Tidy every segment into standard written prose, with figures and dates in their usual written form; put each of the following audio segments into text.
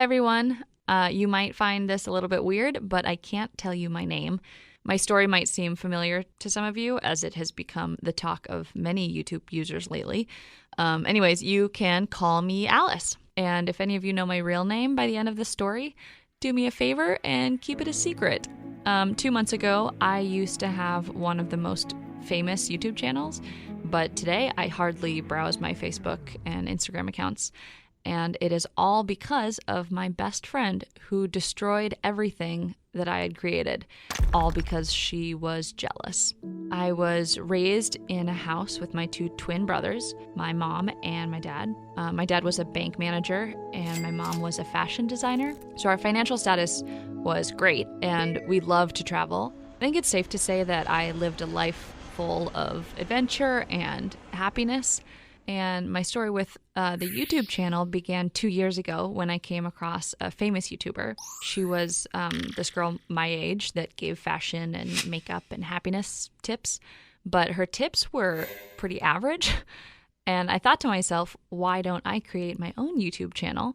Everyone, you might find this a little bit weird, but I can't tell you my name. My story might seem familiar to some of you, as it has become the talk of many YouTube users lately. Anyways, you can call me Alice. And if any of you know my real name by the end of the story, do me a favor and keep it a secret. 2 months ago, I used to have one of the most famous YouTube channels, but today I hardly browse my Facebook and Instagram accounts. And it is all because of my best friend who destroyed everything that I had created, all because she was jealous. I was raised in a house with my 2 twin brothers, my mom and my dad. My dad was a bank manager and my mom was a fashion designer. So our financial status was great and we loved to travel. I think it's safe to say that I lived a life full of adventure and happiness. And my story with the YouTube channel began 2 years ago when I came across a famous YouTuber. She was this girl my age that gave fashion and makeup and happiness tips, but her tips were pretty average. And I thought to myself, why don't I create my own YouTube channel?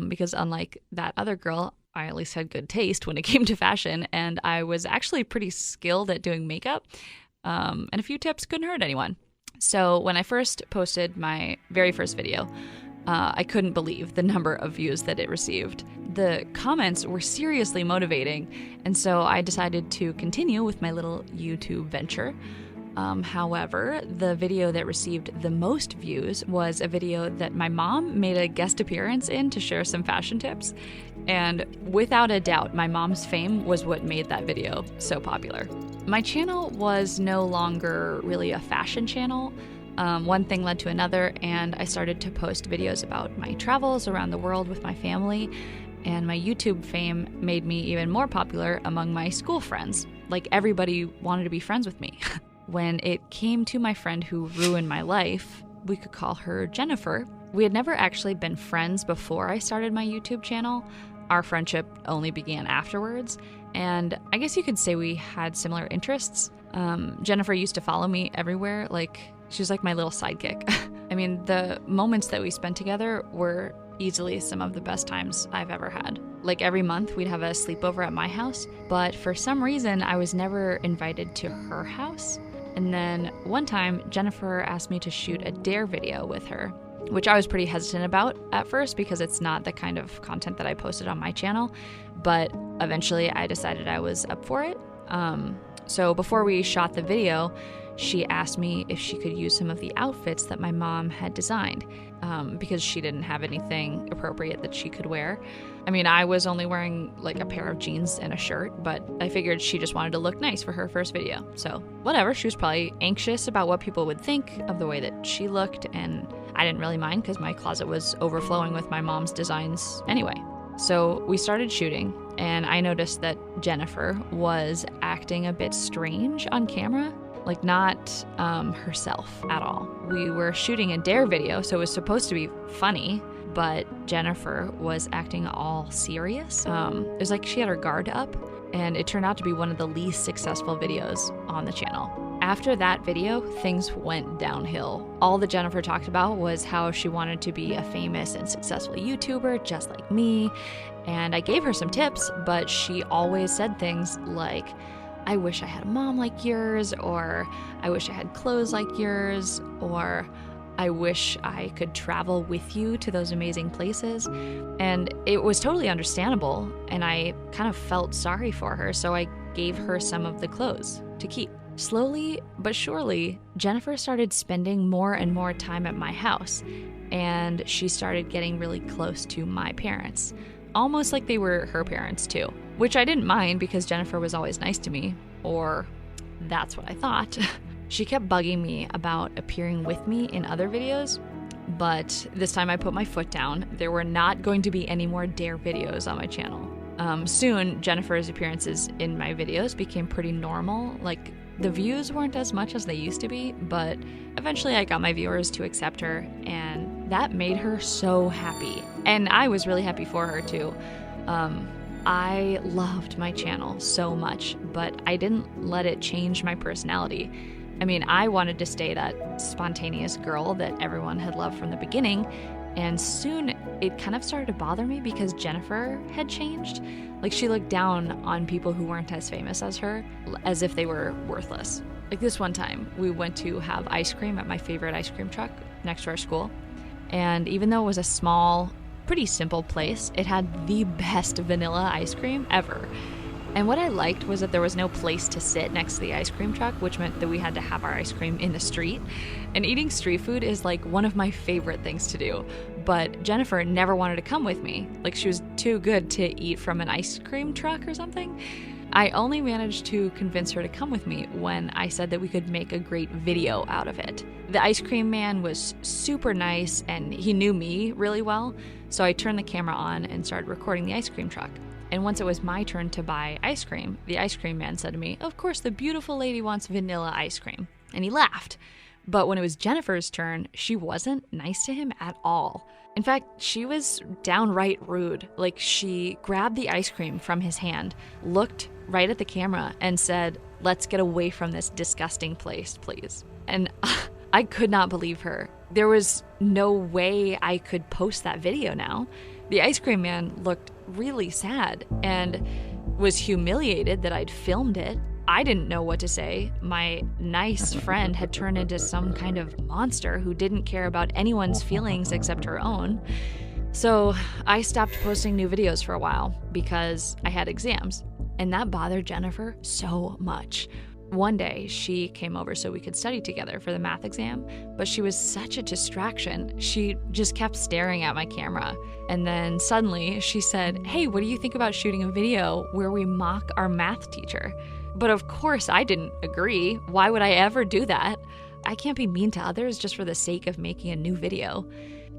Because unlike that other girl, I at least had good taste when it came to fashion, and I was actually pretty skilled at doing makeup, and a few tips couldn't hurt anyone. So when I first posted my very first video, I couldn't believe the number of views that it received. The comments were seriously motivating, and so I decided to continue with my little YouTube venture. However, the video that received the most views was a video that my mom made a guest appearance in to share some fashion tips. And without a doubt, my mom's fame was what made that video so popular. My channel was no longer really a fashion channel. One thing led to another, and I started to post videos about my travels around the world with my family, and my YouTube fame made me even more popular among my school friends. Like, everybody wanted to be friends with me. When it came to my friend who ruined my life, we could call her Jennifer. We had never actually been friends before I started my YouTube channel. Our friendship only began afterwards, and I guess you could say we had similar interests. Jennifer used to follow me everywhere, she was like my little sidekick. I mean, the moments that we spent together were easily some of the best times I've ever had. Like, every month we'd have a sleepover at my house, but for some reason I was never invited to her house. And then one time, Jennifer asked me to shoot a dare video with her, which I was pretty hesitant about at first because it's not the kind of content that I posted on my channel, but eventually I decided I was up for it. So before we shot the video, she asked me if she could use some of the outfits that my mom had designed, because she didn't have anything appropriate that she could wear. I mean, I was only wearing like a pair of jeans and a shirt, but I figured she just wanted to look nice for her first video. So whatever, she was probably anxious about what people would think of the way that she looked, and I didn't really mind because my closet was overflowing with my mom's designs anyway. So we started shooting, and I noticed that Jennifer was acting a bit strange on camera. Like, not herself at all. We were shooting a dare video, so it was supposed to be funny, but Jennifer was acting all serious. It was like she had her guard up, and it turned out to be one of the least successful videos on the channel. After that video, things went downhill. All that Jennifer talked about was how she wanted to be a famous and successful YouTuber just like me, and I gave her some tips, but she always said things like, I wish I had a mom like yours, or I wish I had clothes like yours, or I wish I could travel with you to those amazing places. And it was totally understandable, and I kind of felt sorry for her, so I gave her some of the clothes to keep. Slowly but surely, Jennifer started spending more and more time at my house, and she started getting really close to my parents. Almost like they were her parents too, which I didn't mind because Jennifer was always nice to me, or that's what I thought. She kept bugging me about appearing with me in other videos, but this time I put my foot down. There were not going to be any more dare videos on my channel. Soon, Jennifer's appearances in my videos became pretty normal. Like, the views weren't as much as they used to be, but eventually I got my viewers to accept her, and that made her so happy. And I was really happy for her too. I loved my channel so much, but I didn't let it change my personality. I mean, I wanted to stay that spontaneous girl that everyone had loved from the beginning, And soon it kind of started to bother me because Jennifer had changed. Like, she looked down on people who weren't as famous as her, as if they were worthless. Like, this one time, we went to have ice cream at my favorite ice cream truck next to our school. And even though it was a small, pretty simple place, it had the best vanilla ice cream ever. And what I liked was that there was no place to sit next to the ice cream truck, which meant that we had to have our ice cream in the street. And eating street food is like one of my favorite things to do. But Jennifer never wanted to come with me. Like, she was too good to eat from an ice cream truck or something. I only managed to convince her to come with me when I said that we could make a great video out of it. The ice cream man was super nice and he knew me really well, so I turned the camera on and started recording the ice cream truck. And once it was my turn to buy ice cream, the ice cream man said to me, "Of course, the beautiful lady wants vanilla ice cream." And he laughed. But when it was Jennifer's turn, she wasn't nice to him at all. In fact, she was downright rude. Like, she grabbed the ice cream from his hand, looked right at the camera, and said, "Let's get away from this disgusting place, please." And I could not believe her. There was no way I could post that video now. The ice cream man looked really sad and was humiliated that I'd filmed it. I didn't know what to say. My nice friend had turned into some kind of monster who didn't care about anyone's feelings except her own. So I stopped posting new videos for a while because I had exams, and that bothered Jennifer so much. One day, she came over so we could study together for the math exam, but she was such a distraction. She just kept staring at my camera. And then suddenly she said, "Hey, what do you think about shooting a video where we mock our math teacher?" But of course I didn't agree. Why would I ever do that? I can't be mean to others just for the sake of making a new video.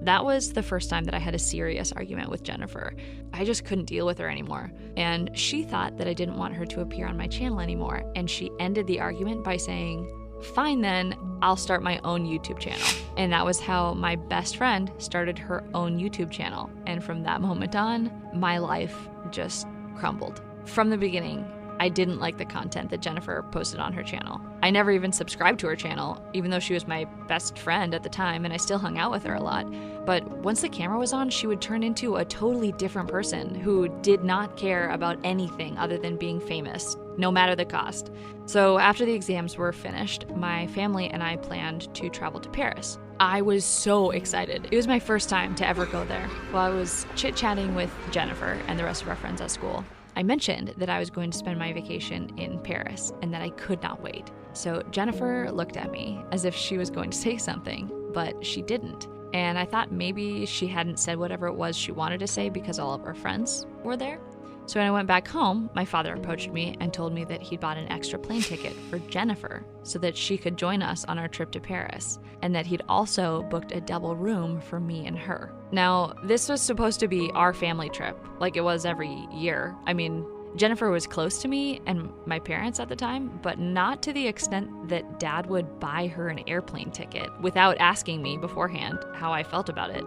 That was the first time that I had a serious argument with Jennifer. I just couldn't deal with her anymore. And she thought that I didn't want her to appear on my channel anymore. And she ended the argument by saying, "Fine then, I'll start my own YouTube channel." And that was how my best friend started her own YouTube channel. And from that moment on, my life just crumbled. From the beginning, I didn't like the content that Jennifer posted on her channel. I never even subscribed to her channel, even though she was my best friend at the time and I still hung out with her a lot. But once the camera was on, she would turn into a totally different person who did not care about anything other than being famous, no matter the cost. So after the exams were finished, my family and I planned to travel to Paris. I was so excited. It was my first time to ever go there. While I was chit-chatting with Jennifer and the rest of our friends at school, I mentioned that I was going to spend my vacation in Paris and that I could not wait. So Jennifer looked at me as if she was going to say something, but she didn't. And I thought maybe she hadn't said whatever it was she wanted to say because all of her friends were there. So when I went back home, my father approached me and told me that he'd bought an extra plane ticket for Jennifer so that she could join us on our trip to Paris, and that he'd also booked a double room for me and her. Now, this was supposed to be our family trip, like it was every year. I mean, Jennifer was close to me and my parents at the time, but not to the extent that Dad would buy her an airplane ticket without asking me beforehand how I felt about it.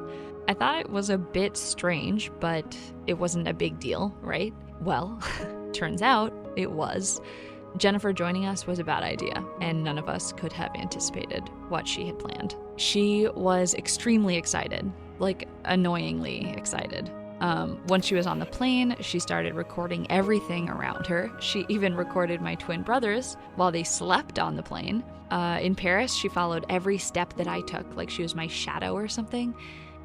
I thought it was a bit strange, but it wasn't a big deal, right? Well, turns out it was. Jennifer joining us was a bad idea, and none of us could have anticipated what she had planned. She was extremely excited, like annoyingly excited. Once she was on the plane, she started recording everything around her. She even recorded my twin brothers while they slept on the plane. In Paris, she followed every step that I took, like she was my shadow or something.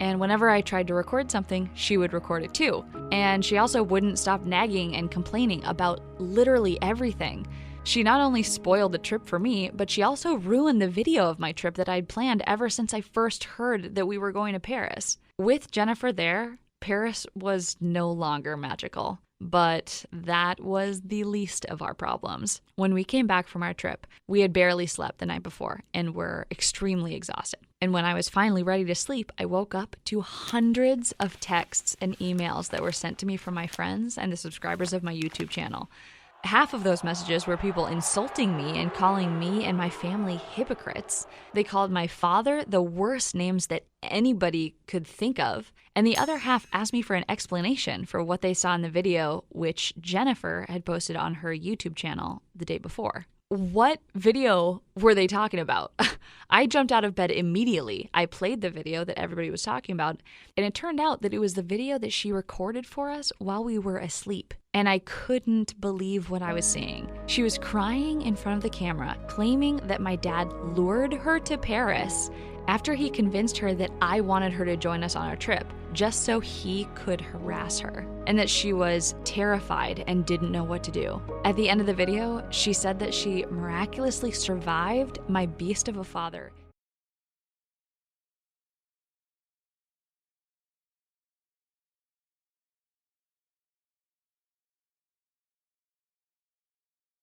And whenever I tried to record something, she would record it too. And she also wouldn't stop nagging and complaining about literally everything. She not only spoiled the trip for me, but she also ruined the video of my trip that I'd planned ever since I first heard that we were going to Paris. With Jennifer there, Paris was no longer magical. But that was the least of our problems. When we came back from our trip, we had barely slept the night before and were extremely exhausted. And when I was finally ready to sleep, I woke up to hundreds of texts and emails that were sent to me from my friends and the subscribers of my YouTube channel. Half of those messages were people insulting me and calling me and my family hypocrites. They called my father the worst names that anybody could think of. And the other half asked me for an explanation for what they saw in the video, which Jennifer had posted on her YouTube channel the day before. what video were they talking about? I jumped out of bed immediately. I played the video that everybody was talking about, and it turned out that it was the video that she recorded for us while we were asleep. And I couldn't believe what I was seeing. She was crying in front of the camera, claiming that my dad lured her to Paris after he convinced her that I wanted her to join us on our trip, just so he could harass her, and that she was terrified and didn't know what to do. At the end of the video, she said that she miraculously survived my beast of a father.